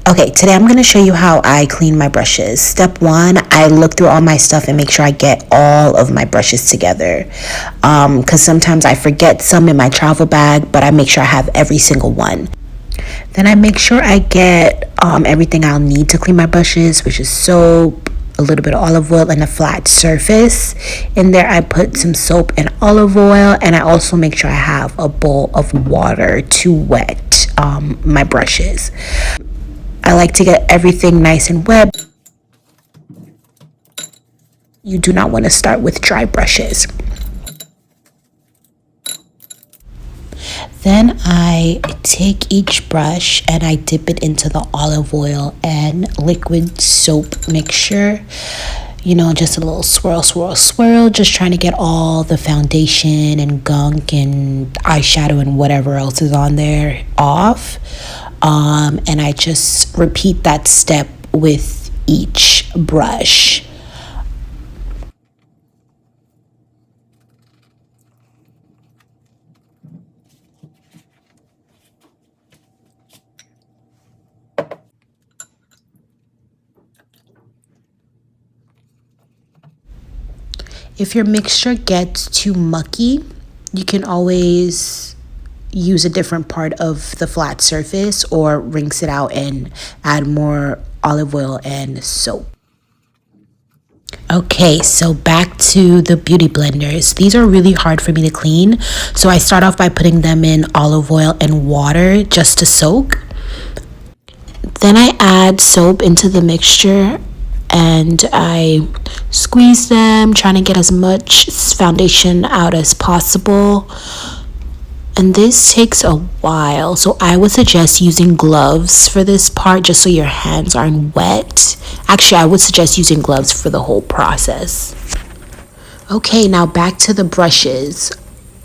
Okay, today I'm going to show you how I clean my brushes. Step one, I look through all my stuff and make sure I get all of my brushes together. Because sometimes I forget some in my travel bag, but I make sure I have every single one. Then I make sure I get everything I'll need to clean my brushes, which is soap, a little bit of olive oil, and a flat surface. In there I put some soap and olive oil, and I also make sure I have a bowl of water to wet my brushes. I like to get everything nice and wet. You do not want to start with dry brushes. Then I take each brush and I dip it into the olive oil and liquid soap mixture. You know, just a little swirl, swirl, swirl, just trying to get all the foundation and gunk and eyeshadow and whatever else is on there off. And I just repeat that step with each brush. If your mixture gets too mucky, you can always use a different part of the flat surface or rinse it out and add more olive oil and soap. Okay, so back to the beauty blenders. These are really hard for me to clean, so I start off by putting them in olive oil and water just to soak. Then I add soap into the mixture and I squeeze them, trying to get as much foundation out as possible. And this takes a while, so I would suggest using gloves for this part just so your hands aren't wet. Actually, I would suggest using gloves for the whole process. Okay, now back to the brushes.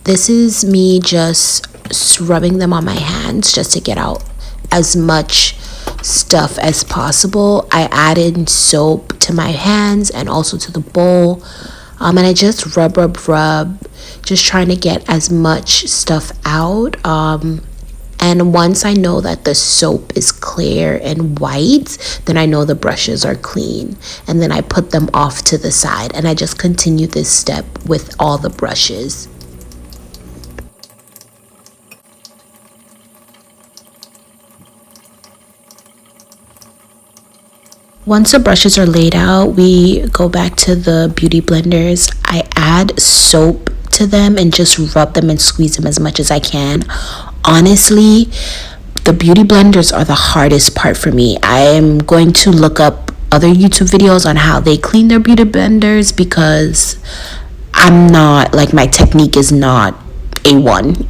This is me just rubbing them on my hands just to get out as much stuff as possible. I added soap to my hands and also to the bowl. And I just rub, just trying to get as much stuff out. And once I know that the soap is clear and white, then I know the brushes are clean. And then I put them off to the side. And I just continue this step with all the brushes. Once the brushes are laid out, we go back to the beauty blenders. I add soap to them and just rub them and squeeze them as much as I can. Honestly, the beauty blenders are the hardest part for me. I am going to look up other YouTube videos on how they clean their beauty blenders because I'm not, like, my technique is not A1.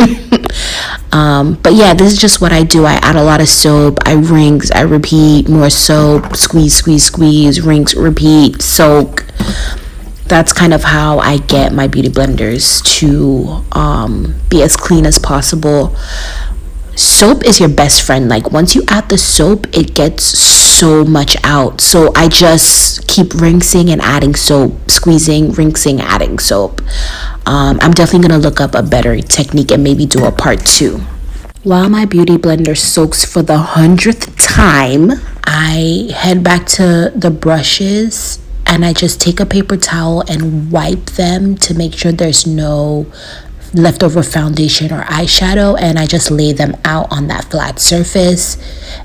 But yeah, this is just what I do. I add a lot of soap, I rinse, I repeat, more soap, squeeze, squeeze, squeeze, rinse, repeat, soak. That's kind of how I get my beauty blenders to be as clean as possible. Soap is your best friend. Like, once you add the soap, it gets so much out. So I just keep rinsing and adding soap, squeezing, rinsing, adding soap. I'm definitely gonna look up a better technique and maybe do a part 2. While my beauty blender soaks for the 100th time, I head back to the brushes and I just take a paper towel and wipe them to make sure there's no leftover foundation or eyeshadow, and I just lay them out on that flat surface,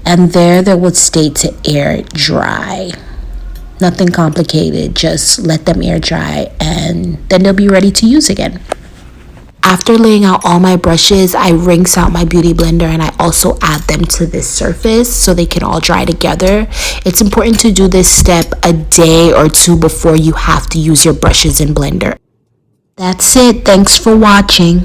and there they would stay to air dry. Nothing complicated, just let them air dry and then they'll be ready to use again. After laying out all my brushes, I rinse out my beauty blender and I also add them to this surface so they can all dry together. It's important to do this step a day or 2 before you have to use your brushes and blender. That's it. Thanks for watching.